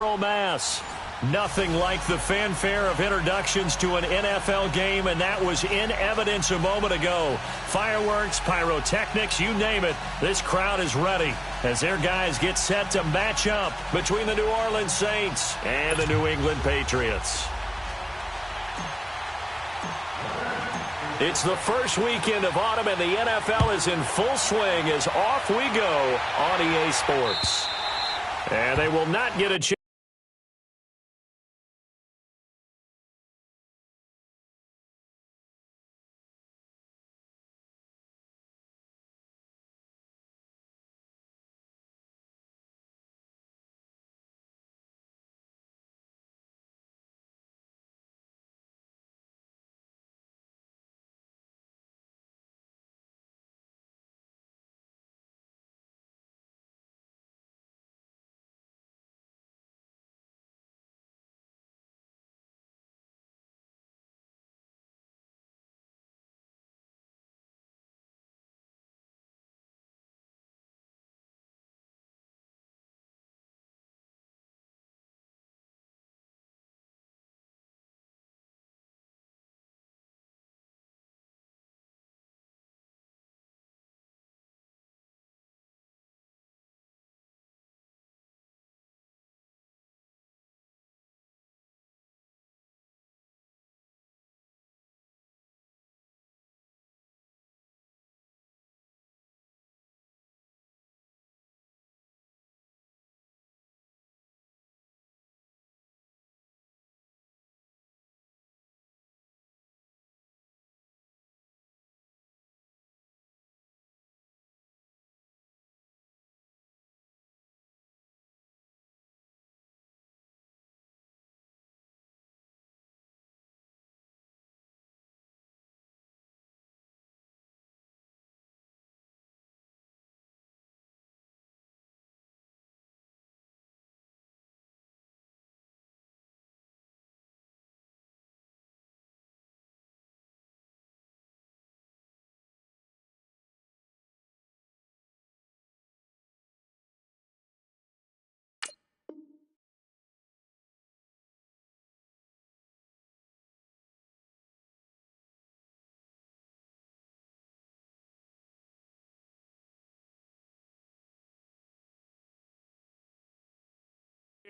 Mass. Nothing like the fanfare of introductions to an NFL game, and that was in evidence a moment ago. Fireworks, pyrotechnics, you name it, this crowd is ready as their guys get set to match up between the New Orleans Saints and the New England Patriots. It's the first weekend of autumn, and the NFL is in full swing as off we go on EA Sports. And they will not get a chance.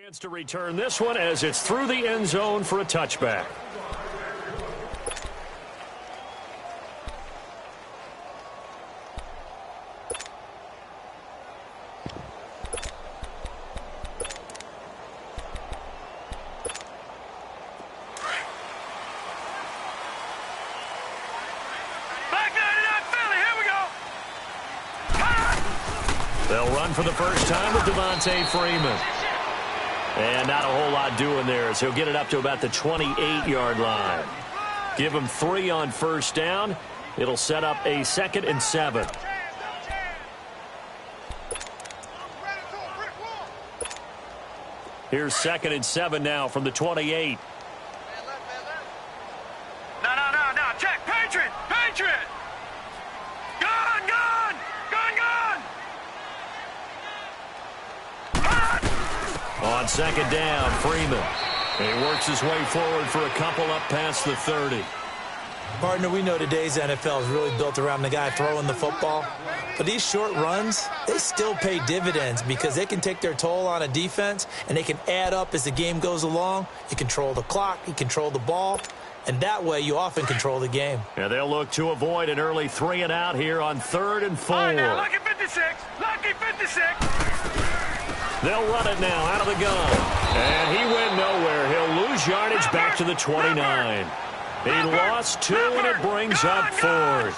Chance to return this one as it's through the end zone for a touchback. They'll run for the first time with B3ngal89Freeman. And not a whole lot doing there, so he'll get it up to about the 28-yard line. Give him 3 on first down. It'll set up a 2nd and 7. Here's 2nd and 7 now from the 28. No, check, Patriot! Gun! On 2nd down, Freeman. And he works his way forward for a couple up past the 30. Partner, we know today's NFL is really built around the guy throwing the football. But these short runs, they still pay dividends because they can take their toll on a defense, and they can add up as the game goes along. You control the clock, you control the ball, and that way you often control the game. Yeah, they'll look to avoid an early 3 and out here on 3rd and 4. All right, now, lucky 56. They'll run it now out of the gun. And he went nowhere. He'll lose yardage back to the 29. He lost 2, and it brings up 4th.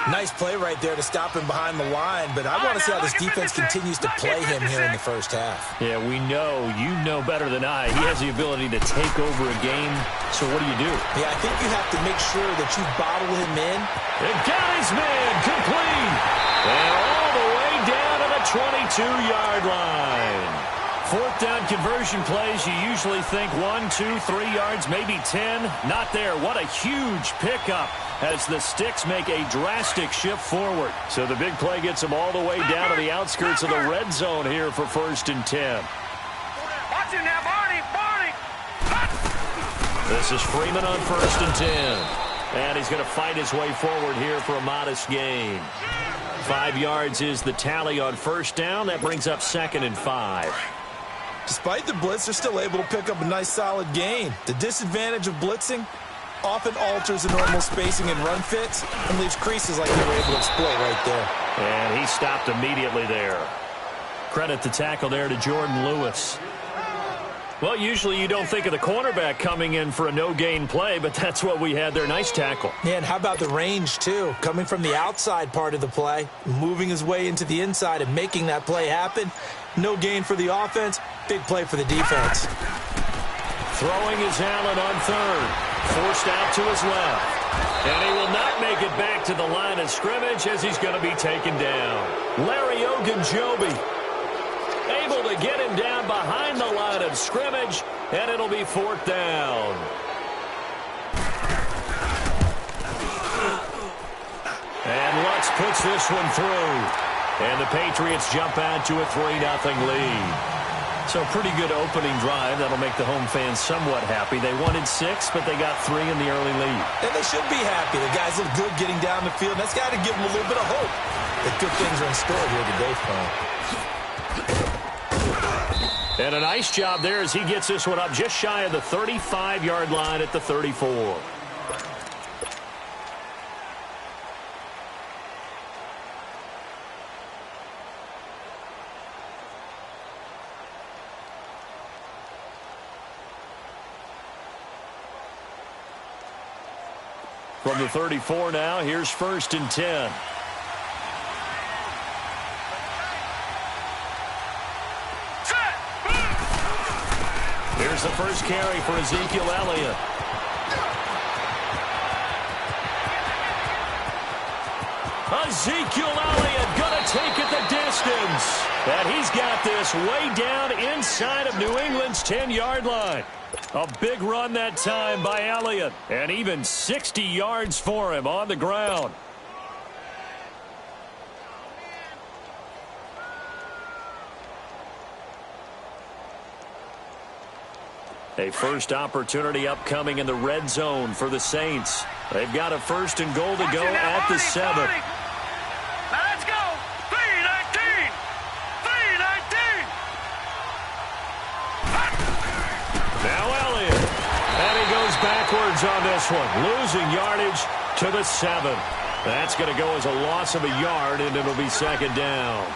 Nice play right there to stop him behind the line, but I want to see how this defense continues to play him here in the first half. Yeah, we know. You know better than I. He has the ability to take over a game. So what do? Yeah, I think you have to make sure that you bottle him in. And got his man complete. And all the way down to the 22-yard line. 4th down conversion plays, you usually think 1, 2, 3 yards, maybe 10. Not there. What a huge pickup as the Sticks make a drastic shift forward. So the big play gets them all the way down to the outskirts of the red zone here for 1st and 10. Watch Watch him now, Barney. Barney. This is Freeman on 1st and 10. And he's going to fight his way forward here for a modest gain. 5 yards is the tally on 1st down. That brings up 2nd and 5. Despite the blitz, they're still able to pick up a nice, solid gain. The disadvantage of blitzing often alters the normal spacing and run fits and leaves creases like they were able to exploit right there. And he stopped immediately there. Credit the tackle there to Jordan Lewis. Well, usually you don't think of the cornerback coming in for a no-gain play, but that's what we had there. Nice tackle. Yeah, and how about the range, too? Coming from the outside part of the play, moving his way into the inside and making that play happen. No gain for the offense, big play for the defense. Throwing is Allen on 3rd. Forced out to his left. And he will not make it back to the line of scrimmage as he's going to be taken down. Larry Ogunjobi able to get him down behind the line of scrimmage, and it'll be 4th down. And Lutz puts this one through. And the Patriots jump out to a 3-0 lead. So pretty good opening drive. That'll make the home fans somewhat happy. They wanted 6, but they got 3 in the early lead. And they should be happy. The guys look good getting down the field. That's got to give them a little bit of hope that good things are in store here today for them. And a nice job there as he gets this one up just shy of the 35-yard line at the 34. From the 34 now, here's 1st and 10. Here's the first carry for Ezekiel Elliott. Ezekiel Elliott going to take it the distance. And he's got this way down inside of New England's 10-yard line. A big run that time by Elliott. And even 60 yards for him on the ground. A first opportunity upcoming in the red zone for the Saints. They've got a 1st and goal to go at the 7. Now let's go. 3-19. 3-19. Now Elliott. And he goes backwards on this one. Losing yardage to the 7. That's going to go as a loss of a yard, and it'll be 2nd down.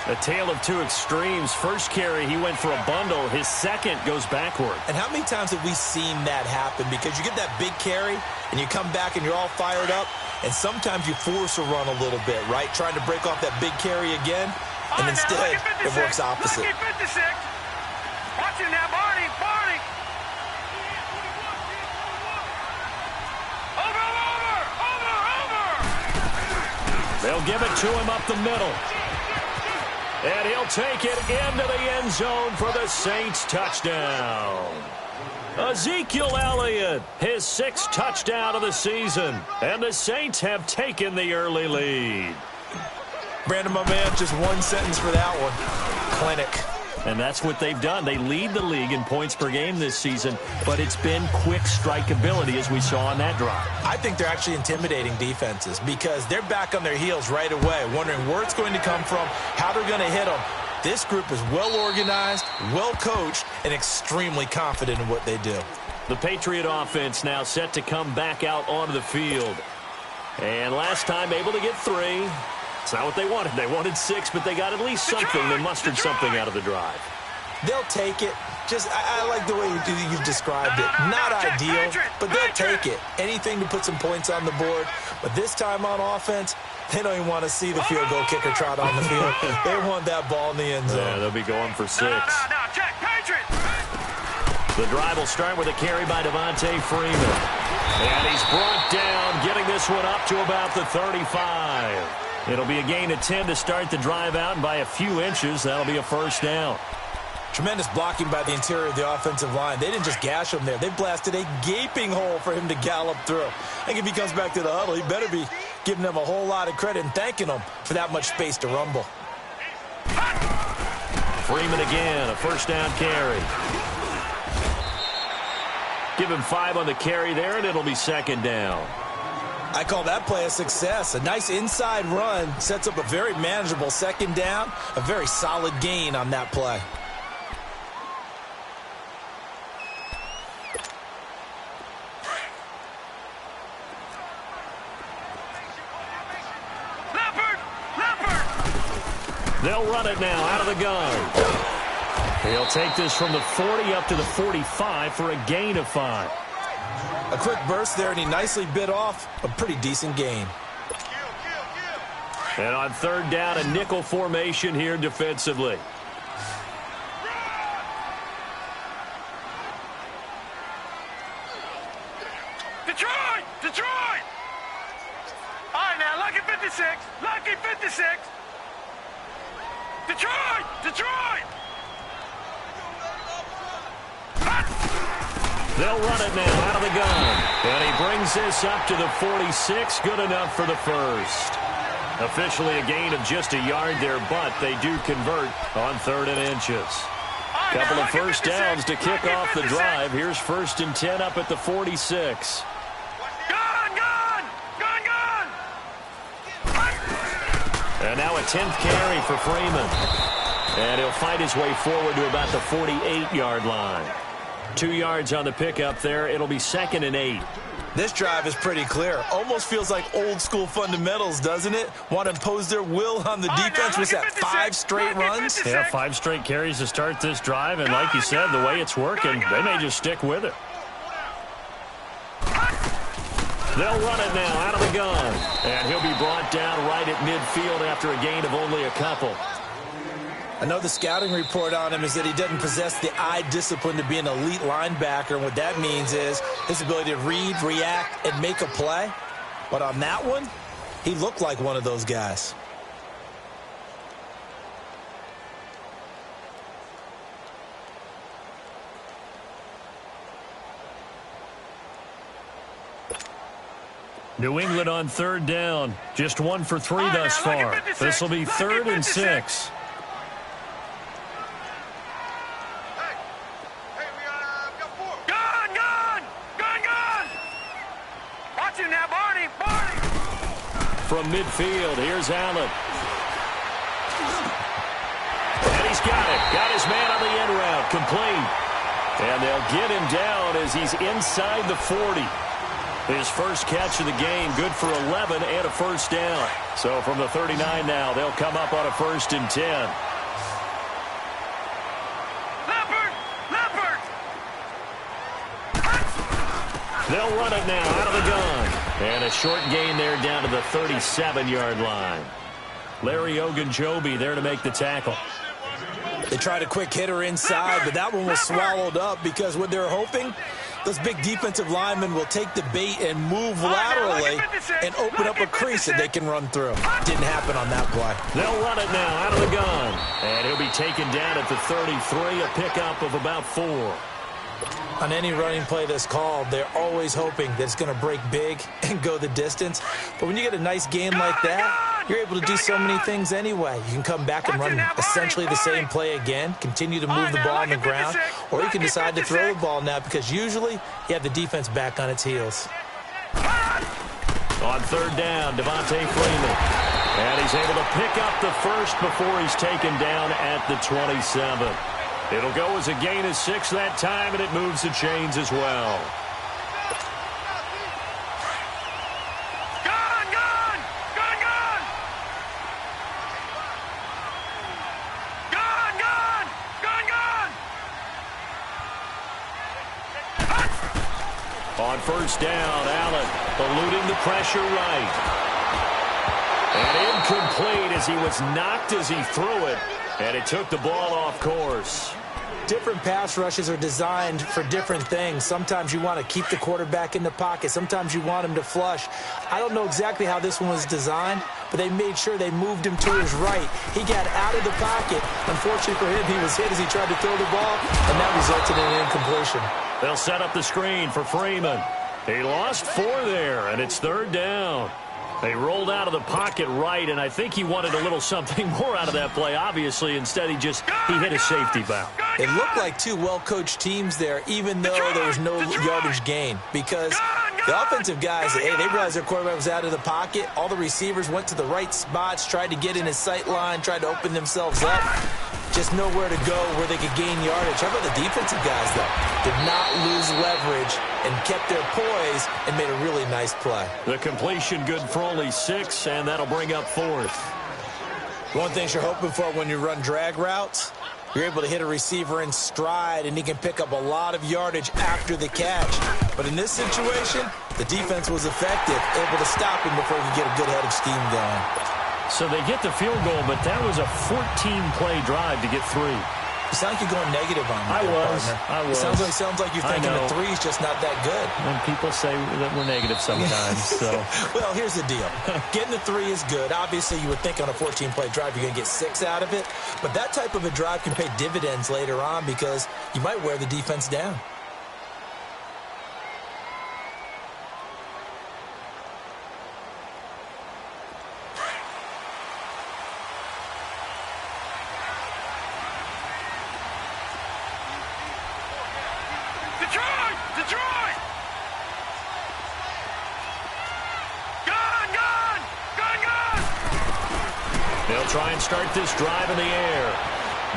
A tale of two extremes. First carry, he went for a bundle. His second goes backward. And how many times have we seen that happen? Because you get that big carry, and you come back and you're all fired up, and sometimes you force a run a little bit, right? Trying to break off that big carry again, and instead it works opposite. Watch him now, Barney. Barney. Over. They'll give it to him up the middle. And he'll take it into the end zone for the Saints touchdown. Ezekiel Elliott, his 6th touchdown of the season. And the Saints have taken the early lead. Brandon, my man, just one sentence for that one. Clinic. And that's what they've done. They lead the league in points per game this season, but it's been quick strikeability as we saw on that drive. I think they're actually intimidating defenses because they're back on their heels right away, wondering where it's going to come from, how they're going to hit them. This group is well organized, well coached, and extremely confident in what they do. The Patriot offense now set to come back out onto the field. And last time able to get 3. It's not what they wanted. They wanted 6, but they got at least something. They mustered something out of the drive. They'll take it. Just, I like the way you've described it. Not ideal, but they'll take it. Anything to put some points on the board. But this time on offense, they don't even want to see the field goal kicker trot on the field. They want that ball in the end zone. Yeah, they'll be going for 6. No, check, Patriots. The drive will start with a carry by Devontae Freeman. And he's brought down, getting this one up to about the 35. It'll be a gain of 10 to start the drive out, and by a few inches, that'll be a 1st down. Tremendous blocking by the interior of the offensive line. They didn't just gash him there. They blasted a gaping hole for him to gallop through. I think if he comes back to the huddle, he better be giving them a whole lot of credit and thanking them for that much space to rumble. Freeman again, a first down carry. Give him 5 on the carry there, and it'll be second down. I call that play a success. A nice inside run sets up a very manageable second down, a very solid gain on that play. They'll run it now out of the gun. He'll take this from the 40 up to the 45 for a gain of 5. A quick burst there, and he nicely bit off a pretty decent gain. And on third down, a nickel formation here defensively. Detroit! Detroit! All right, now, lucky 56. Lucky 56. Detroit! Detroit! They'll run it now out of the gun. And he brings this up to the 46. Good enough for the first. Officially a gain of just a yard there, but they do convert on 3rd and inches. Couple of first downs to kick off the drive. Here's 1st and 10 up at the 46. And now a 10th carry for Freeman. And he'll fight his way forward to about the 48-yard line. 2 yards on the pickup there. It'll be 2nd and 8. This drive is pretty clear. Almost feels like old school fundamentals, doesn't it? Want to impose their will on the defense. Was that 5 straight runs? Yeah, 5 straight carries to start this drive. And like you said, the way it's working, they may just stick with it. They'll run it now out of the gun. And he'll be brought down right at midfield after a gain of only a couple. I know the scouting report on him is that he doesn't possess the eye discipline to be an elite linebacker. And what that means is his ability to read, react, and make a play. But on that one, he looked like one of those guys. New England on 3rd down. Just 1 for 3 thus far. This will be 3rd and 6. From midfield, here's Allen. And he's got it. Got his man on the end route. Complete. And they'll get him down as he's inside the 40. His first catch of the game, good for 11 and a first down. So from the 39 now, they'll come up on a 1st and 10. They'll run it now out of the gun. And a short gain there down to the 37-yard line. Larry Ogunjobi there to make the tackle. They tried a quick hitter inside, but that one was swallowed up because what they're hoping, those big defensive linemen will take the bait and move laterally and open up a crease that they can run through. Didn't happen on that play. They'll run it now out of the gun. And he'll be taken down at the 33, a pickup of about 4. On any running play that's called, they're always hoping that it's going to break big and go the distance. But when you get a nice gain like that, you're able to do so many things anyway. You can come back and run essentially the same play again, continue to move the ball on the ground, or you can decide to throw the ball now because usually you have the defense back on its heels. On 3rd down, Devontae Freeman. And he's able to pick up the first before he's taken down at the 27. It'll go as a gain of 6 that time, and it moves the chains as well. Gun! Gun! Gun! Gun! Gun! Gun! On 1st down, Allen eluding the pressure right. And incomplete as he was knocked as he threw it. And it took the ball off course. Different pass rushes are designed for different things. Sometimes you want to keep the quarterback in the pocket. Sometimes you want him to flush. I don't know exactly how this one was designed, but they made sure they moved him to his right. He got out of the pocket. Unfortunately for him, he was hit as he tried to throw the ball, and that resulted in an incompletion. They'll set up the screen for Freeman. He lost 4 there, and it's 3rd down. They rolled out of the pocket right, and I think he wanted a little something more out of that play. Obviously, instead, he hit a safety valve. It looked like two well-coached teams there, even though there was no yardage gain, because the offensive guys, hey, they realized their quarterback was out of the pocket. All the receivers went to the right spots, tried to get in his sight line, tried to open themselves up. Just nowhere to go where they could gain yardage. How about the defensive guys, though? Did not lose leverage and kept their poise and made a really nice play. The completion good for only 6, and that'll bring up 4th. One thing you're hoping for when you run drag routes, you're able to hit a receiver in stride, and he can pick up a lot of yardage after the catch. But in this situation, the defense was effective, able to stop him before he could get a good head of steam going. So they get the field goal, but that was a 14-play drive to get 3. You sound like you're going negative on me. I was. It sounds like you're thinking the 3's just not that good. When people say that we're negative sometimes. So. Well, here's the deal. Getting the 3 is good. Obviously, you would think on a 14-play drive you're going to get 6 out of it. But that type of a drive can pay dividends later on because you might wear the defense down. Detroit! Gun! They'll try and start this drive in the air.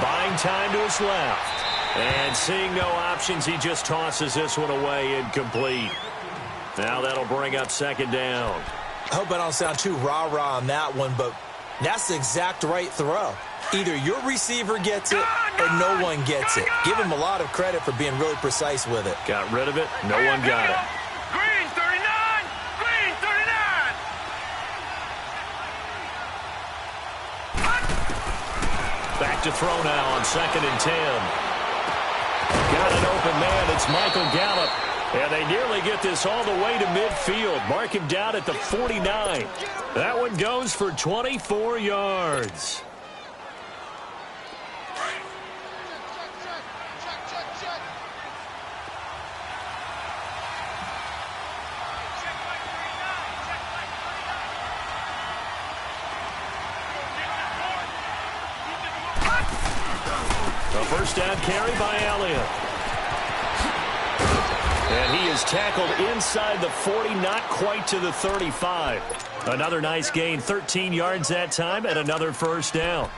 Buying time to his left. And seeing no options, he just tosses this one away incomplete. Now that'll bring up 2nd down. I hope I don't sound too rah-rah on that one, but that's the exact right throw. Either your receiver gets it or no one gets it. Give him a lot of credit for being really precise with it. Got rid of it. No one got it. Green 39! Green 39! Back to throw now on 2nd and 10. Got an open man. It's Michael Gallup. And they nearly get this all the way to midfield. Mark him down at the 49. That one goes for 24 yards. A first down carry by Elliott. And he is tackled inside the 40, not quite to the 35. Another nice gain, 13 yards that time, and another first down.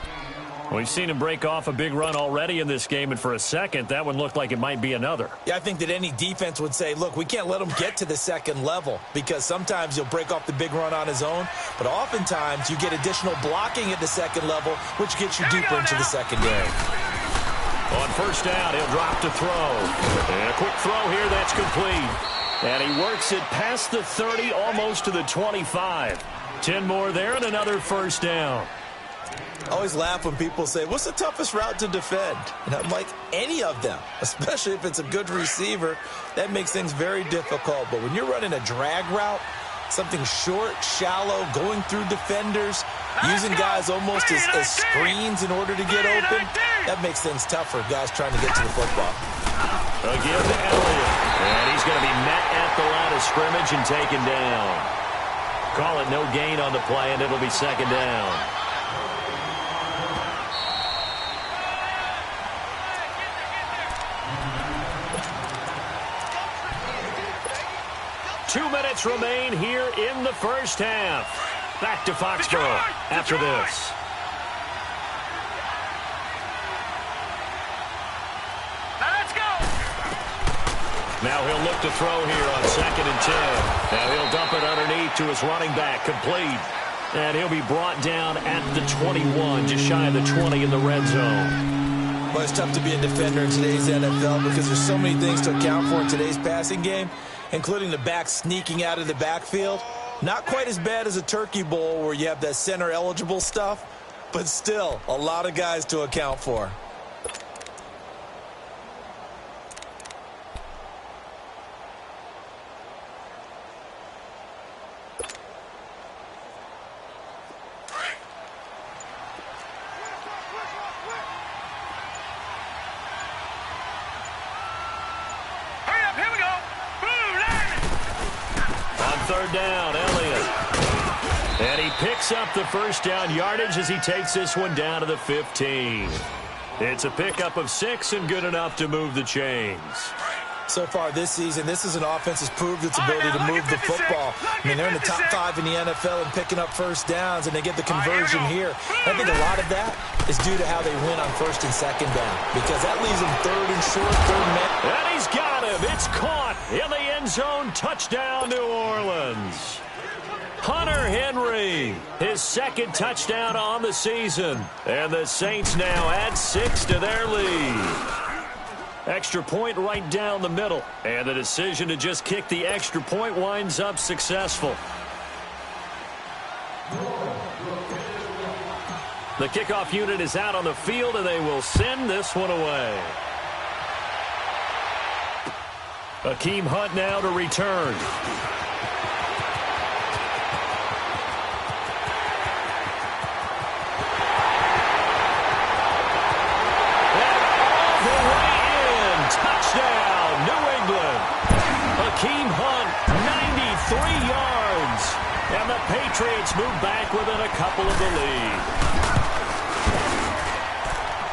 We've seen him break off a big run already in this game, and for a second, that one looked like it might be another. Yeah, I think that any defense would say, look, we can't let him get to the 2nd level because sometimes he'll break off the big run on his own, but oftentimes you get additional blocking at the 2nd level, which gets you deeper into the secondary. On first down, he'll drop to throw. And a quick throw here, that's complete. And he works it past the 30, almost to the 25. 10 more there and another first down. I always laugh when people say, what's the toughest route to defend? And I'm like, any of them, especially if it's a good receiver. That makes things very difficult. But when you're running a drag route, something short, shallow, going through defenders, using guys almost as screens in order to get open, that makes things tough for guys trying to get to the football. Again to Elliott. And he's going to be met at the line of scrimmage and taken down. Call it no gain on the play, and it'll be 2nd down. Two minutes remain here in the first half. Back to Foxborough after this. Now he'll look to throw here on 2nd and 10. Now he'll dump it underneath to his running back, complete. And he'll be brought down at the 21, just shy of the 20 in the red zone. Well, it's tough to be a defender in today's NFL because there's so many things to account for in today's passing game, including the back sneaking out of the backfield. Not quite as bad as a turkey bowl where you have that center-eligible stuff, but still a lot of guys to account for. Third down, Elliott. And he picks up the first down yardage as he takes this one down to the 15. It's a pickup of 6 and good enough to move the chains. So far this season, this is an offense that's proved its ability to move the football. I mean, they're in the top 5 in the NFL in picking up first downs, and they get the conversion here. I think a lot of that is due to how they win on first and second down, because that leaves them third and short, third and man. And he's got him. It's caught in the end zone. Touchdown, New Orleans. Hunter Henry, his second touchdown on the season. And the Saints now add 6 to their lead. Extra point right down the middle. And the decision to just kick the extra point winds up successful. The kickoff unit is out on the field, and they will send this one away. Akeem Hunt now to return. Touchdown, New England. Akeem Hunt, 93 yards. And the Patriots move back within a couple of the lead.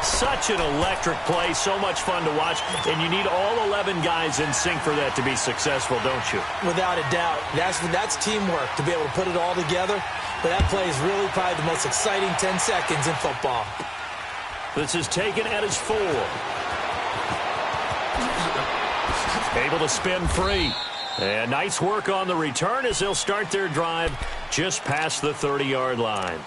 Such an electric play, so much fun to watch. And you need all 11 guys in sync for that to be successful, don't you? Without a doubt. That's teamwork, to be able to put it all together. But that play is really probably the most exciting 10 seconds in football. This is taken at his 4. Able to spin free. And nice work on the return as they'll start their drive just past the 30-yard line.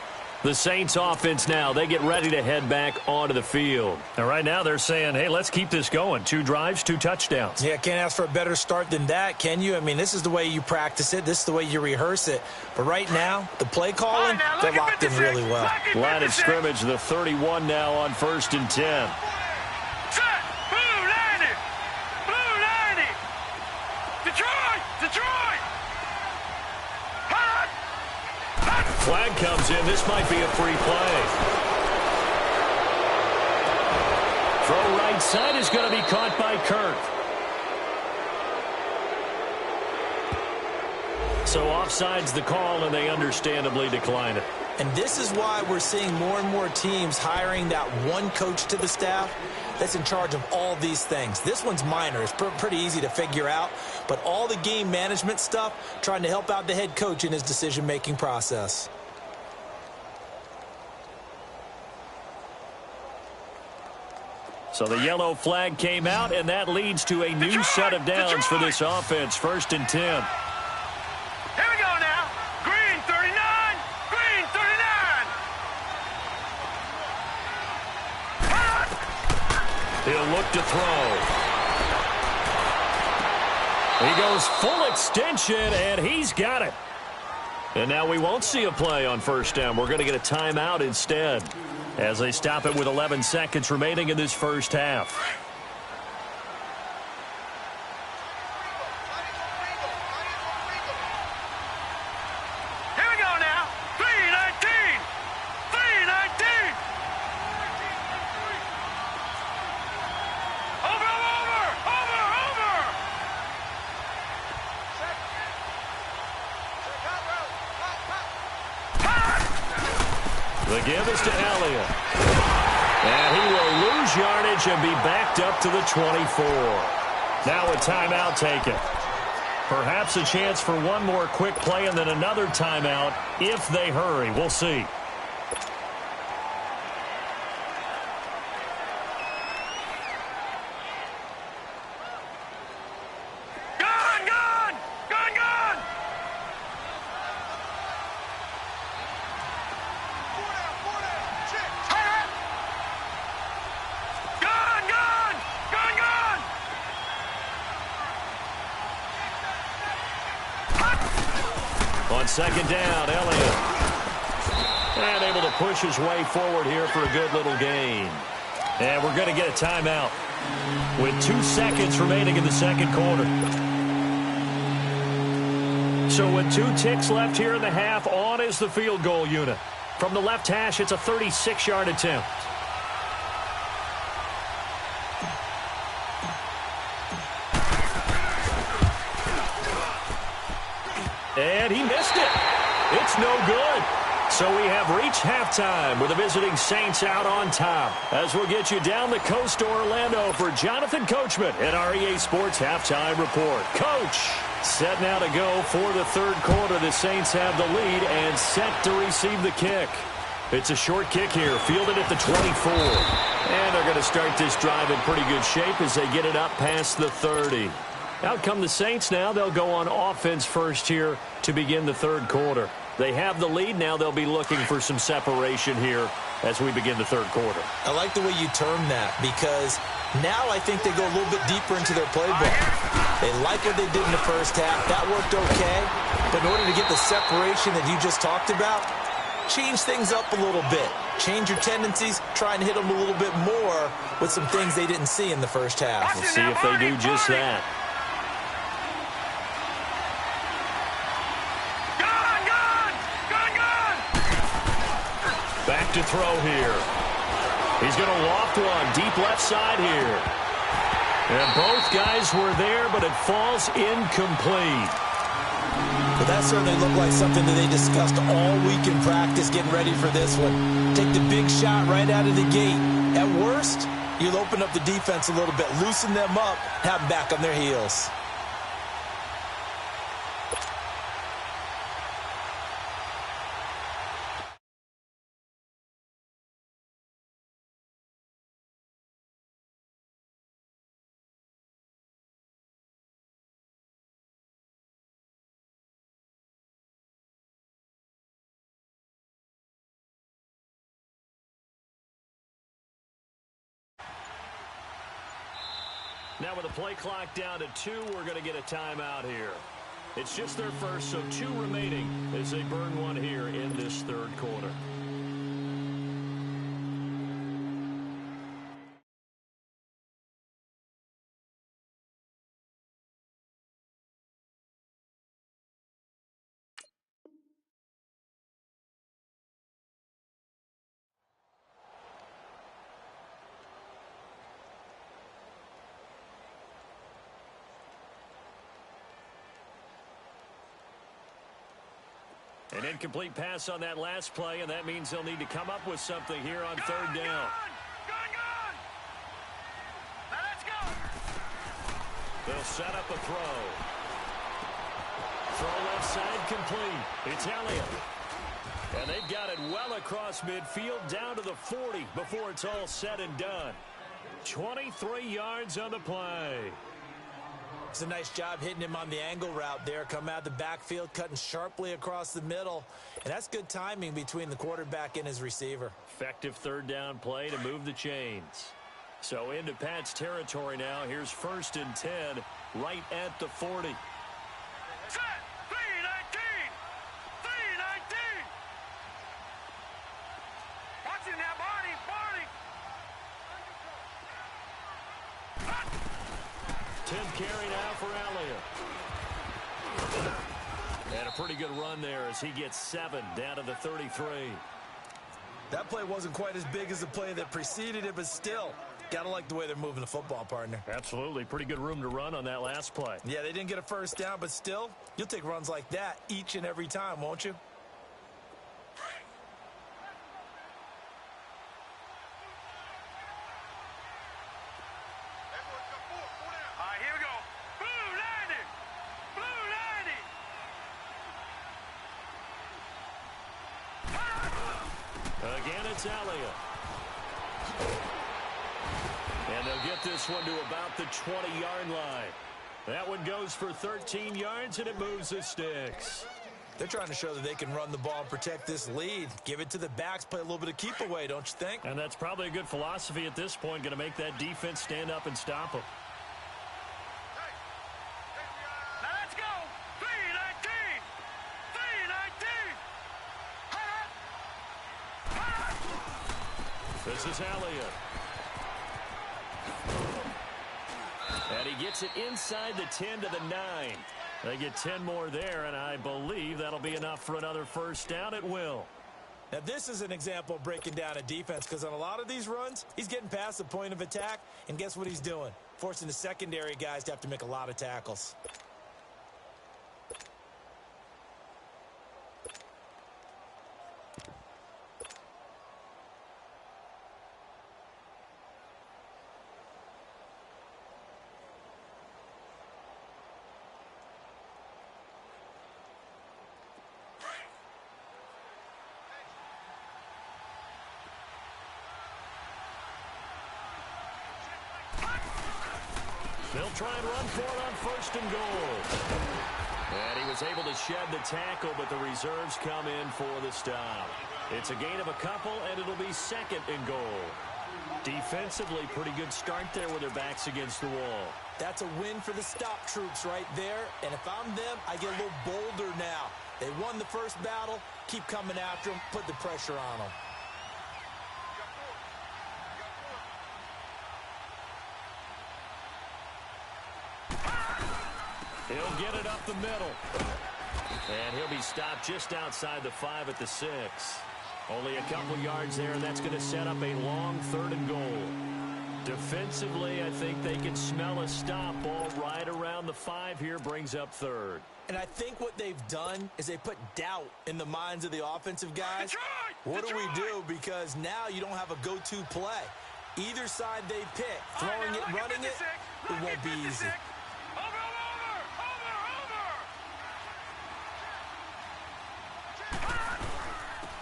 The Saints offense now, they get ready to head back onto the field. And right now they're saying, hey, let's keep this going. 2 drives, 2 touchdowns. Yeah, can't ask for a better start than that, can you? I mean, this is the way you practice it. This is the way you rehearse it. But right now, the play calling, they're locked in really well. Line of scrimmage, the 31 now on 1st and 10. Flag comes in. This might be a free play. Throw right side is going to be caught by Kirk. So offside's the call, and they understandably decline it. And this is why we're seeing more and more teams hiring that one coach to the staff that's in charge of all these things. This one's minor. It's pretty easy to figure out. But all the game management stuff, trying to help out the head coach in his decision-making process. So the yellow flag came out, and that leads to a new set of downs for this offense. 1st and 10. Here we go now. Green 39. Green 39. He'll look to throw. He goes full extension, and he's got it. And now we won't see a play on 1st down. We're going to get a timeout instead as they stop it with 11 seconds remaining in this first half. Here we go now. 319. 319. Over. The give is to Elliott. And he will lose yardage and be backed up to the 24. Now a timeout taken. Perhaps a chance for one more quick play and then another timeout if they hurry. We'll see. On 2nd down, Elliott. And able to push his way forward here for a good little gain. And we're going to get a timeout with 2 seconds remaining in the 2nd quarter. So with 2 ticks left here in the half, on is the field goal unit. From the left hash, it's a 36-yard attempt. And he missed it. It's no good. So we have reached halftime with the visiting Saints out on top. As we'll get you down the coast to Orlando for Jonathan Coachman at our EA Sports Halftime Report. Coach, set now to go for the third quarter. The Saints have the lead and set to receive the kick. It's a short kick here, fielded at the 24. And they're going to start this drive in pretty good shape as they get it up past the 30. Out come the Saints now. They'll go on offense first here to begin the third quarter. They have the lead. Now they'll be looking for some separation here as we begin the third quarter. I like the way you term that because now I think they go a little bit deeper into their playbook. They like what they did in the first half. That worked okay. But in order to get the separation that you just talked about, change things up a little bit. Change your tendencies. Try and hit them a little bit more with some things they didn't see in the first half. We'll see if they do just that. Back to throw here. He's going to loft one deep left side here. And both guys were there, but it falls incomplete. But that certainly looked like something that they discussed all week in practice getting ready for this one. Take the big shot right out of the gate. At worst, you'll open up the defense a little bit, loosen them up, have them back on their heels. Now with the play clock down to 2, we're going to get a timeout here. It's just their first, so 2 remaining as they burn one here in this third quarter. An incomplete pass on that last play, and that means they'll need to come up with something here on third down. Now let's go. They'll set up a throw. Throw left side complete. It's Elliott. And they've got it well across midfield down to the 40 before it's all said and done. 23 yards on the play. It's a nice job hitting him on the angle route there. Come out of the backfield, cutting sharply across the middle. And that's good timing between the quarterback and his receiver. Effective third down play to move the chains. So into Pat's territory now. Here's 1st and 10 right at the 40. Set. 3-19. 3-19. Watching that body. 10th carry now for Elliott. And a pretty good run there as he gets 7 down to the 33. That play wasn't quite as big as the play that preceded it, but still, gotta like the way they're moving the football, partner. Absolutely. Pretty good room to run on that last play. Yeah, they didn't get a first down, but still, you'll take runs like that each and every time, won't you? Again, it's Elliott. And they'll get this one to about the 20-yard line. That one goes for 13 yards, and it moves the sticks. They're trying to show that they can run the ball and protect this lead. Give it to the backs, play a little bit of keep away, don't you think? And that's probably a good philosophy at this point, going to make that defense stand up and stop them. Now let's go. 3-19. 3-19. This is Elliott. And he gets it inside the 10 to the 9. They get 10 more there, and I believe that'll be enough for another first down. It will. Now, this is an example of breaking down a defense, because on a lot of these runs, he's getting past the point of attack, and guess what he's doing? Forcing the secondary guys to have to make a lot of tackles. They'll try and run for it on 1st and goal. And he was able to shed the tackle, but the reserves come in for the stop. It's a gain of a couple, and it'll be 2nd and goal. Defensively, pretty good start there with their backs against the wall. That's a win for the stop troops right there. And if I'm them, I get a little bolder now. They won the first battle. Keep coming after them. Put the pressure on them. He'll get it up the middle. And he'll be stopped just outside the 5 at the 6. Only a couple yards there, and that's going to set up a long 3rd and goal. Defensively, I think they can smell a stop. Ball right around the 5 here, brings up 3rd. And I think what they've done is they put doubt in the minds of the offensive guys. What do we do? Because now you don't have a go-to play. Either side they pick, throwing it, running it, it won't be easy.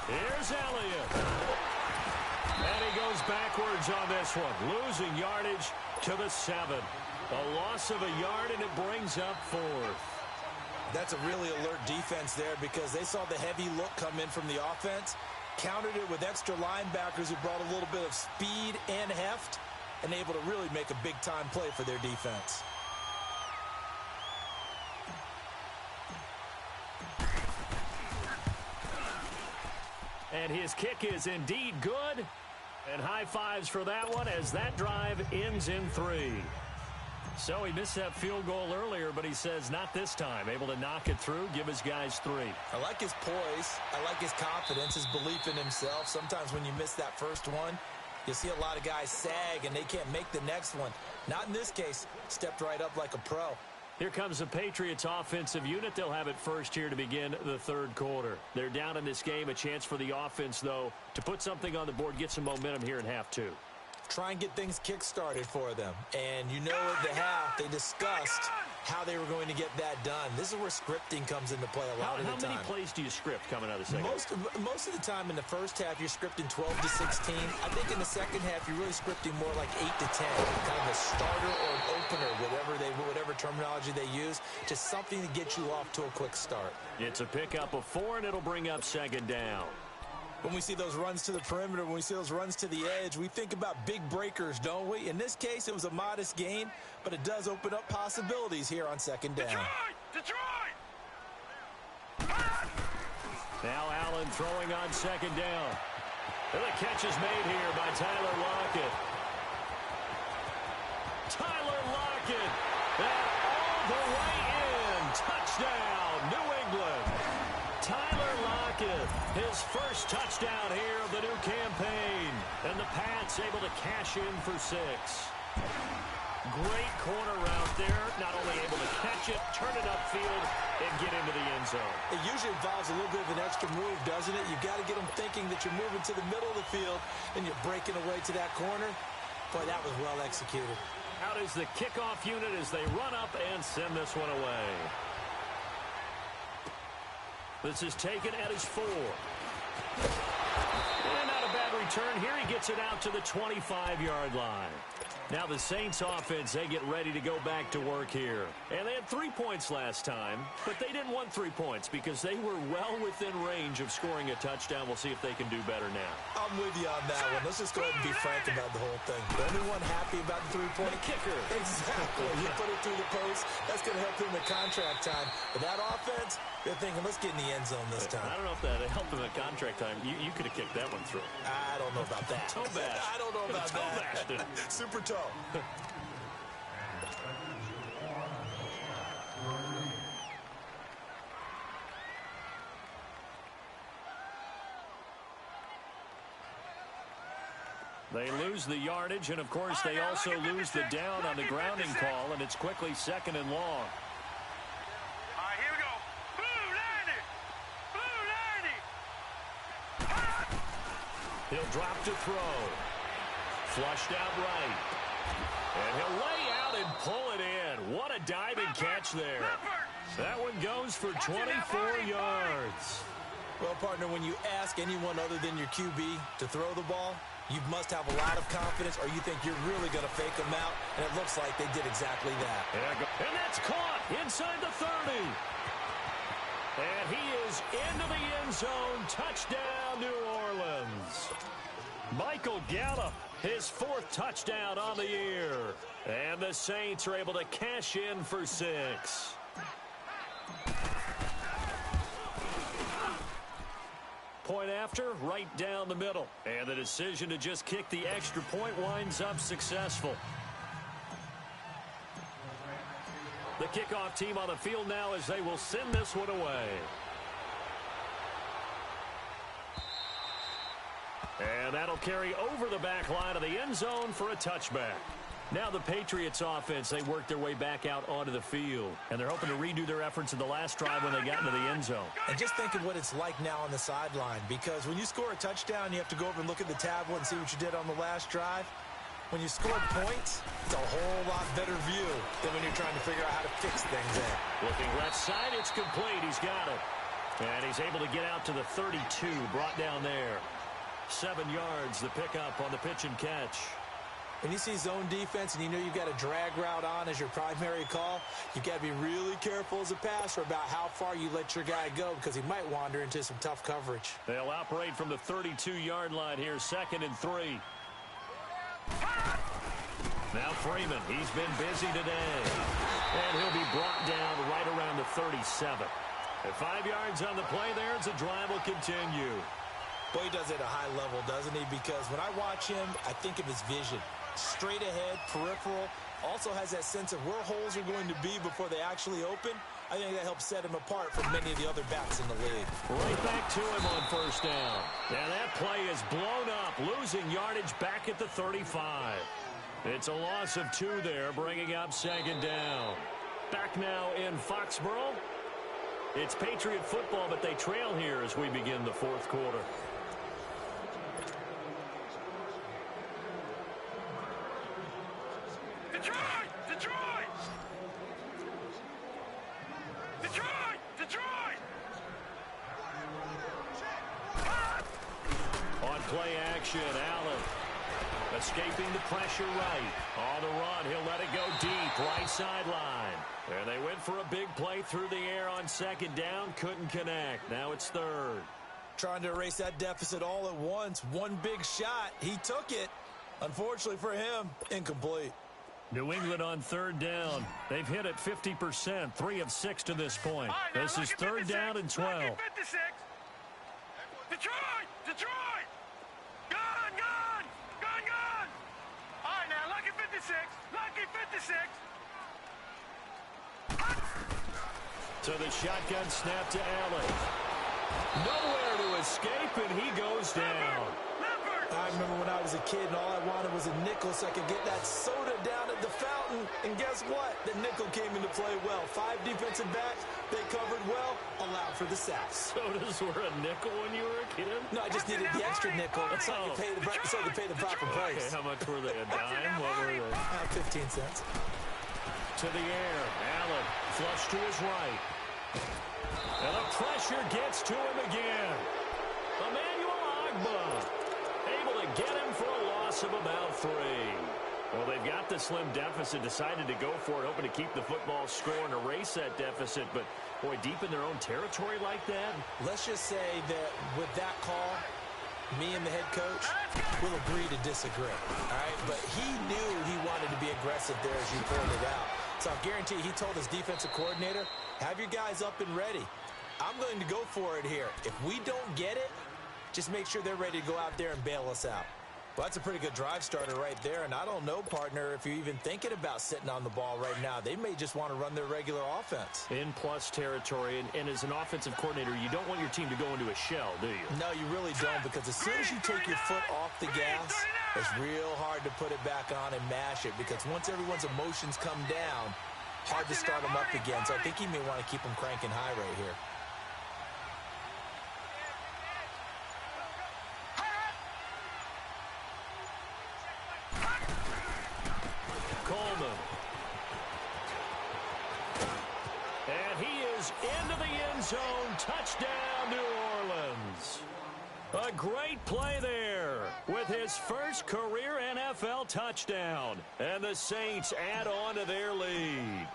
Here's Elliott. And he goes backwards on this one, losing yardage to the 7. A loss of a yard, and it brings up 4th. That's a really alert defense there because they saw the heavy look come in from the offense, countered it with extra linebackers who brought a little bit of speed and heft, and able to really make a big-time play for their defense. And his kick is indeed good. And high fives for that one as that drive ends in 3. So he missed that field goal earlier, but he says not this time. Able to knock it through, give his guys 3. I like his poise. I like his confidence, his belief in himself. Sometimes when you miss that first one, you see a lot of guys sag and they can't make the next one. Not in this case. Stepped right up like a pro. Here comes the Patriots offensive unit. They'll have it first here to begin the 3rd quarter. They're down in this game. A chance for the offense, though, to put something on the board, get some momentum here in half 2. Try and get things kick-started for them. And you know at the half, they discussed how they were going to get that done. This is where scripting comes into play a lot of the time. How many plays do you script coming out of the second? Most of the time in the first half, you're scripting 12 to 16. I think in the second half, you're really scripting more like 8 to 10. Kind of a starter or an opener, whatever terminology they use. Just something to get you off to a quick start. It's a pickup of 4, and it'll bring up 2nd down. When we see those runs to the perimeter, when we see those runs to the edge, we think about big breakers, don't we? In this case, it was a modest gain, but it does open up possibilities here on 2nd down. Detroit! Now Allen throwing on 2nd down. And the catch is made here by Tyler Lockett. Tyler Lockett, and all the way in. Touchdown, New England. Tyler Lockett, his first touchdown here of the new campaign. And the Pats able to cash in for 6. Great corner route there. Not only able to catch it, turn it upfield, and get into the end zone. It usually involves a little bit of an extra move, doesn't it? You've got to get them thinking that you're moving to the middle of the field and you're breaking away to that corner. Boy, that was well executed. Out is the kickoff unit as they run up and send this one away. This is taken at his 4. And not a bad return here. He gets it out to the 25-yard line. Now the Saints offense, they get ready to go back to work here. And they had 3 points last time, but they didn't want 3 points because they were well within range of scoring a touchdown. We'll see if they can do better now. I'm with you on that one. Let's just go ahead and be frank about the whole thing. The only one happy about the 3-point kicker. Exactly. You put it through the post. That's going to help him in contract time. But that offense, they're thinking, let's get in the end zone this time. I don't know if that helped him at contract time. You could have kicked that one through. I don't know about that. Toe bash. I don't know about that. Super toe. They lose the yardage, and of course they also lose the down on the grounding call, and it's quickly 2nd and long. All right, here we go. Blue 90. He'll drop to throw. Flushed out right. And he'll lay out and pull it in. What a diving catch there. That one goes for 24 yards. Well, partner, when you ask anyone other than your QB to throw the ball, You must have a lot of confidence, or you think you're really going to fake them out, and it looks like they did exactly that. And that's caught inside the 30. And he is into the end zone. Touchdown, New Orleans. Michael Gallup, his 4th touchdown on the year. And the Saints are able to cash in for 6. Point after, right down the middle. And the decision to just kick the extra point winds up successful. The kickoff team on the field now as they will send this one away. And that'll carry over the back line of the end zone for a touchback. Now the Patriots offense, they work their way back out onto the field. And they're hoping to redo their efforts in the last drive when they got into the end zone. And just think of what it's like now on the sideline, because when you score a touchdown, you have to go over and look at the tablet and see what you did on the last drive. When you score points, it's a whole lot better view than when you're trying to figure out how to fix things there. Looking left side, it's complete. He's got it. And he's able to get out to the 32, brought down there. 7 yards, the pickup on the pitch and catch. When you see zone defense and you know you've got a drag route on as your primary call, you've got to be really careful as a passer about how far you let your guy go, because he might wander into some tough coverage. They'll operate from the 32-yard line here, 2nd and 3. Now Freeman, he's been busy today. And he'll be brought down right around the 37. At 5 yards on the play there, the drive will continue. Boy, he does it at a high level, doesn't he? Because when I watch him, I think of his vision. Straight ahead, peripheral, also has that sense of where holes are going to be before they actually open. I think that helps set him apart from many of the other backs in the league. Right back to him on 1st down. And that play is blown up, losing yardage back at the 35. It's a loss of 2 there, bringing up 2nd down. Back now in Foxborough. It's Patriot football, but they trail here as we begin the 4th quarter. Detroit! Detroit! Detroit! Detroit! On play action, Allen escaping the pressure right. On the run, he'll let it go deep, right sideline. And they went for a big play through the air on 2nd down, couldn't connect. Now it's 3rd. Trying to erase that deficit all at once. One big shot. He took it. Unfortunately for him, incomplete. New England on 3rd down. They've hit it 50%, 3 of 6 to this point. Right, this is 3rd down and 12. 56. Detroit! Detroit! Gone! Gone! Gone! Gone! All right, now, lucky 56. Lucky 56. To the shotgun snap to Allen. Nowhere to escape, and he goes down. I remember when I was a kid and all I wanted was a nickel so I could get that soda down at the fountain. And guess what? The nickel came into play well. 5 defensive backs, they covered well, allowed for the sacks. Sodas were a nickel when you were a kid? No, I just needed the extra nickel so I could pay the proper price. Okay, how much were they? A dime? What were they? 15 cents. To the air. Allen, flush to his right. And the pressure gets to him again. Emmanuel Ogbah able to get him for a loss of about 3. Well, they've got the slim deficit, decided to go for it, hoping to keep the football score and erase that deficit. But, boy, deep in their own territory like that. Let's just say that with that call, me and the head coach will agree to disagree, all right? But he knew he wanted to be aggressive there, as you pointed out. So I guarantee he told his defensive coordinator, have your guys up and ready. I'm going to go for it here. If we don't get it, just make sure they're ready to go out there and bail us out. Well, that's a pretty good drive starter right there, and I don't know, partner, if you're even thinking about sitting on the ball right now. They may just want to run their regular offense. In plus territory, and as an offensive coordinator, you don't want your team to go into a shell, do you? No, you really don't, because as soon as you take your foot off the gas, it's real hard to put it back on and mash it, because once everyone's emotions come down, hard to start them up again. So I think he may want to keep them cranking high right here. Coleman. And he is into the end zone. Touchdown, New Orleans. A great play there. with his first career NFL touchdown. And the Saints add on to their lead.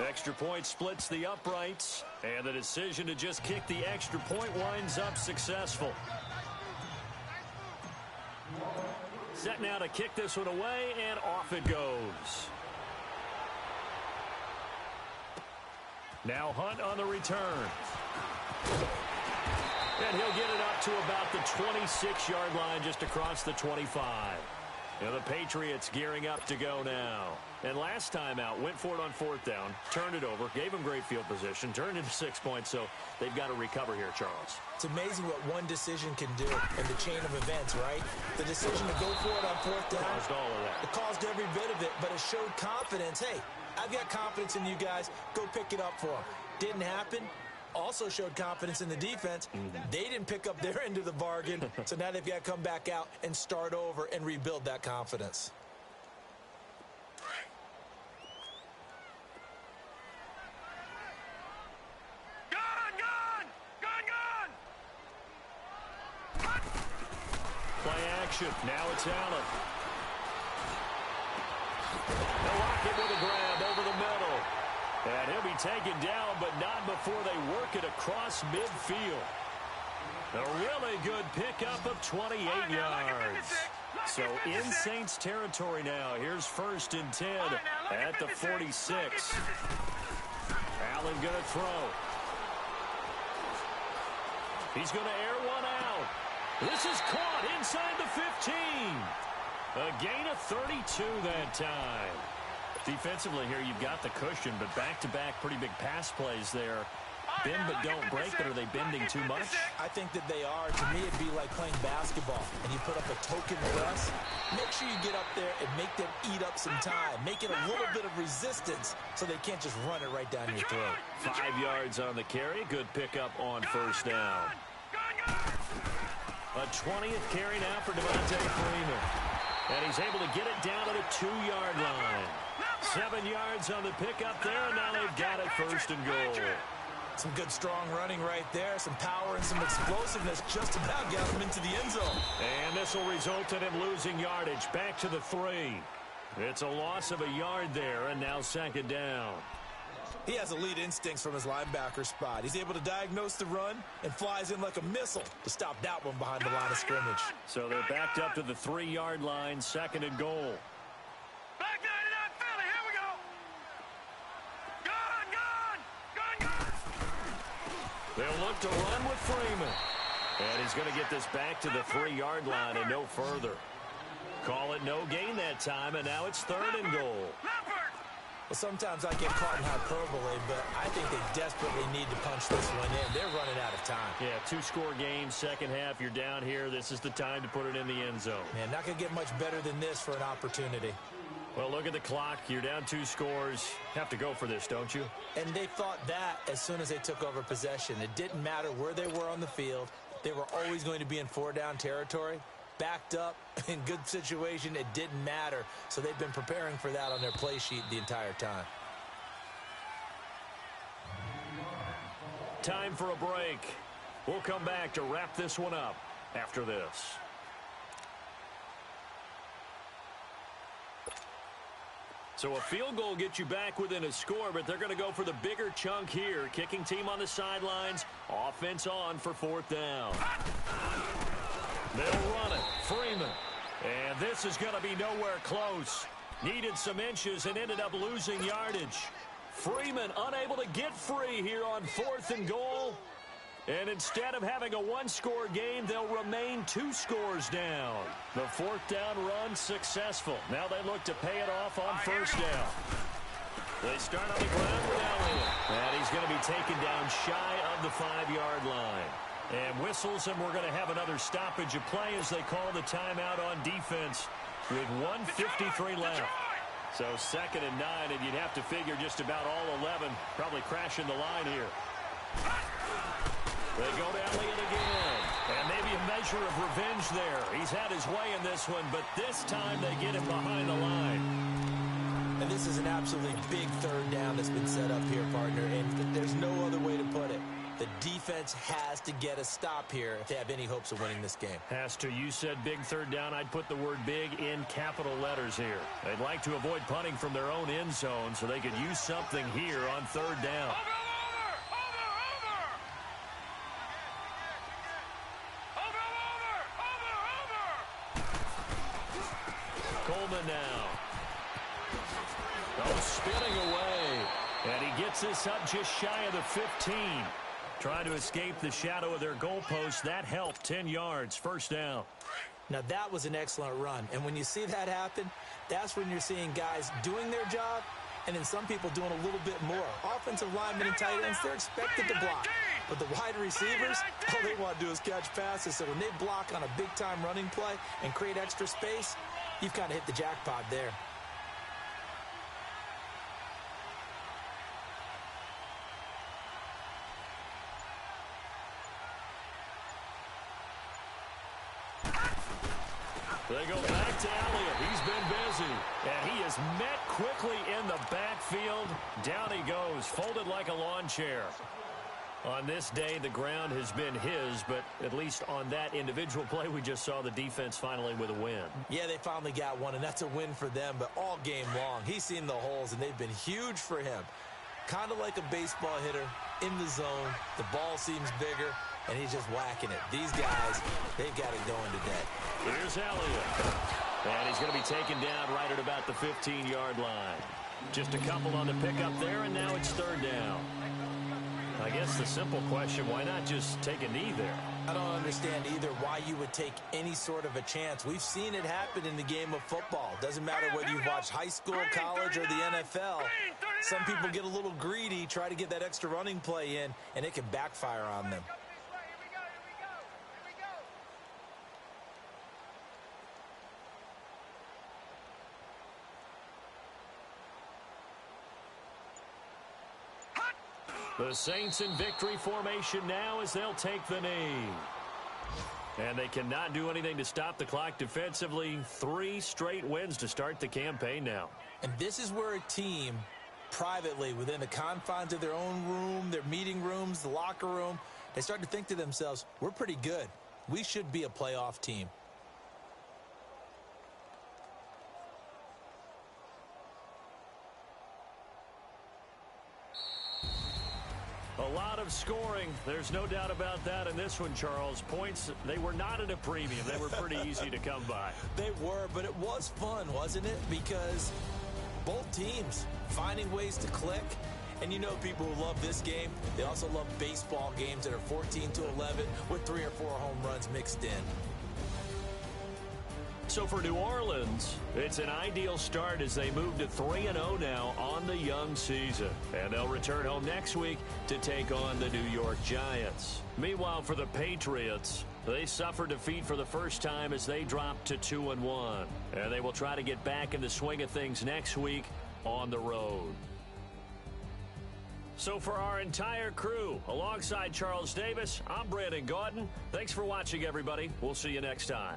Extra point splits the uprights, and the decision to just kick the extra point winds up successful. Set now to kick this one away, and off it goes. Now Hunt on the return. And he'll get it up to about the 26-yard line, just across the 25. And the Patriots gearing up to go now. And last time out, went for it on fourth down, turned it over, gave them great field position, turned into 6 points, so they've got to recover here, Charles. It's amazing what one decision can do in the chain of events, right? The decision to go for it on fourth down. Caused all of that. It caused every bit of it, but it showed confidence. Hey, I've got confidence in you guys. Go pick it up for them. Didn't happen. Also showed confidence in the defense. They didn't pick up their end of the bargain, so now they've got to come back out and start over and rebuild that confidence. Play action. Now it's Allen. They'll lock it with a grab over the middle. And he'll be taken down, but not before they work it across midfield. A really good pickup of 28 yards. So in Saints territory now. Here's 1st and 10 at the 46. Allen going to throw. He's going to air one out. This is caught inside the 15. A gain of 32 that time. Defensively here, you've got the cushion, but back-to-back pretty big pass plays there. Bend but don't break, but are they bending too much? I think that they are. To me, it'd be like playing basketball, and you put up a token press. Make sure you get up there and make them eat up some time. Make it a little bit of resistance so they can't just run it right down your throat. 5 yards on the carry. Good pickup on first down. A 20th carry now for Devontae Freeman. And he's able to get it down to the 2-yard line. 7 yards on the pickup there, and now they've got it 1st and goal. Some good strong running right there. Some power and some explosiveness just about got him into the end zone. And this will result in him losing yardage. Back to the 3. It's a loss of a yard there, and now 2nd down. He has elite instincts from his linebacker spot. He's able to diagnose the run and flies in like a missile to stop that one behind the line of scrimmage. So they're backed up to the 3-yard line, 2nd and goal. Back 99 Philly, here we go. Gun. They'll look to run with Freeman. And he's going to get this back to the 3-yard line and no further. Call it no gain that time, and now it's 3rd and goal. Well, sometimes I get caught in hyperbole, but I think they desperately need to punch this one in. They're running out of time. Yeah, 2-score game, 2nd half. You're down here. This is the time to put it in the end zone. Man, not going to get much better than this for an opportunity. Well, look at the clock. You're down 2 scores. Have to go for this, don't you? And they thought that as soon as they took over possession. It didn't matter where they were on the field. They were always going to be in 4-down territory. Backed up, in good situation, it didn't matter. So they've been preparing for that on their play sheet the entire time. Time for a break. We'll come back to wrap this one up after this. So a field goal gets you back within a score, but they're going to go for the bigger chunk here. Kicking team on the sidelines. Offense on for 4th down. They'll run it. Freeman. And this is going to be nowhere close. Needed some inches and ended up losing yardage. Freeman unable to get free here on 4th and goal. And instead of having a 1-score game, they'll remain 2 scores down. The 4th down run successful. Now they look to pay it off on 1st down. They start on the ground with Elliott. And he's going to be taken down shy of the 5-yard line. And whistles, and we're going to have another stoppage of play as they call the timeout on defense with 1:53 left. So 2nd and 9, and you'd have to figure just about all 11 probably crashing the line here. They go to Elliott again. And maybe a measure of revenge there. He's had his way in this one, but this time they get him behind the line. And this is an absolutely big 3rd down that's been set up here, partner, and there's no other way to put it. The defense has to get a stop here if they have any hopes of winning this game. Has to. You said big third down. I'd put the word big in capital letters here. They'd like to avoid punting from their own end zone so they could use something here on third down. Coleman now. Spinning away. And he gets this up just shy of the 15. Trying to escape the shadow of their goalpost. That helped. 10 yards. First down. Now, that was an excellent run. And when you see that happen, that's when you're seeing guys doing their job and then some people doing a little bit more. Offensive linemen and tight ends, they're expected to block. But the wide receivers, all they want to do is catch passes. So when they block on a big-time running play and create extra space, you've kind of hit the jackpot there. They go back to Elliott. He's been busy. And he is met quickly in the backfield. Down he goes, folded like a lawn chair. On this day, the ground has been his, but at least on that individual play, we just saw the defense finally with a win. Yeah, they finally got one, and that's a win for them, but all game long, he's seen the holes, and they've been huge for him. Kind of like a baseball hitter in the zone. The ball seems bigger, and he's just whacking it. These guys, they've got it going today. Here's Elliott. And he's going to be taken down right at about the 15-yard line. Just a couple on the pickup there, and now it's third down. I guess the simple question, why not just take a knee there? I don't understand either why you would take any sort of a chance. We've seen it happen in the game of football. Doesn't matter whether you've watched high school, college, or the NFL. Some people get a little greedy, try to get that extra running play in, and it can backfire on them. The Saints in victory formation now as they'll take the knee. And they cannot do anything to stop the clock defensively. 3 straight wins to start the campaign now. And this is where a team, privately, within the confines of their own room, their meeting rooms, the locker room, they start to think to themselves, we're pretty good. We should be a playoff team. A lot of scoring. There's no doubt about that in this one, Charles. Points, they were not at a premium. They were pretty easy to come by. They were, but it was fun, wasn't it? Because both teams finding ways to click. And you know people who love this game, they also love baseball games that are 14-11 with 3 or 4 home runs mixed in. So for New Orleans, it's an ideal start as they move to 3-0 now on the young season. And they'll return home next week to take on the New York Giants. Meanwhile, for the Patriots, they suffered defeat for the first time as they dropped to 2-1. And they will try to get back in the swing of things next week on the road. So for our entire crew, alongside Charles Davis, I'm Brandon Gaudin. Thanks for watching, everybody. We'll see you next time.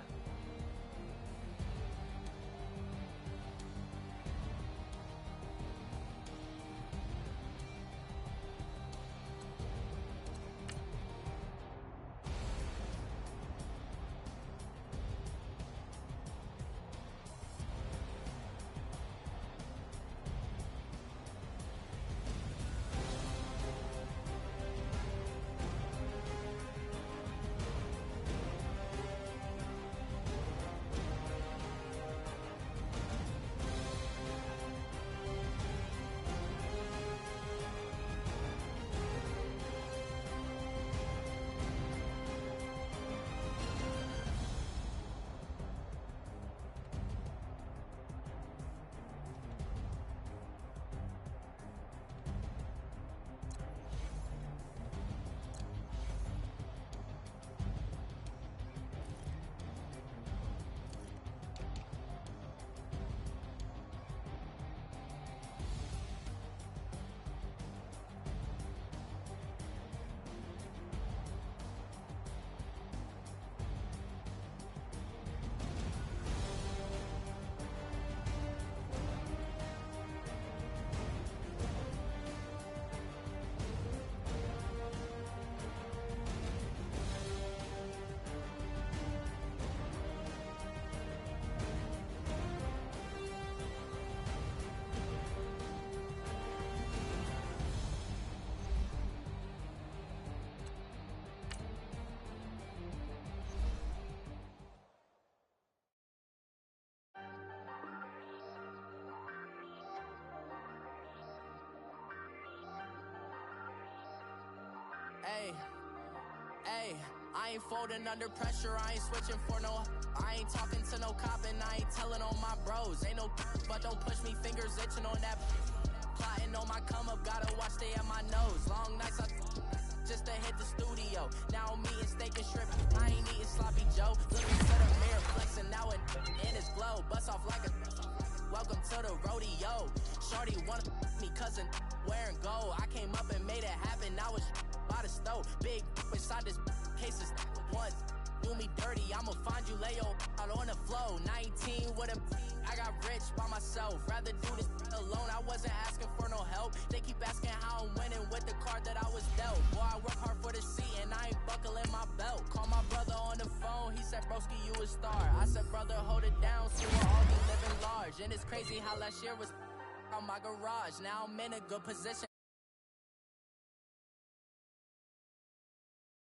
Hey, I ain't folding under pressure, I ain't switching for no. I ain't talking to no cop and I ain't telling on my bros. Ain't no but don't push me, fingers itching on that. Plotting on my come up, gotta watch stay at my nose. Long nights just to hit the studio. Now I'm eating steak and shrimp, I ain't eating sloppy Joe. Looking to the mirror, flexing now and in his glow. Bust off like a welcome to the rodeo. Shorty wanna me cousin wearing gold. I came up and made it happen, I was by the stove. Big inside this cases once. Do me dirty, I'ma find you lay out on the floor. 19 with a I got rich by myself. Rather do this alone, I wasn't asking for no help. They keep asking how I'm winning with the card that I was dealt. Boy, I work hard for the seat and I ain't buckling my belt. Call my brother on the phone, he said, broski, you a star. I said, brother, hold it down, so we'll all be living large. And it's crazy how last year was on my garage. Now I'm in a good position.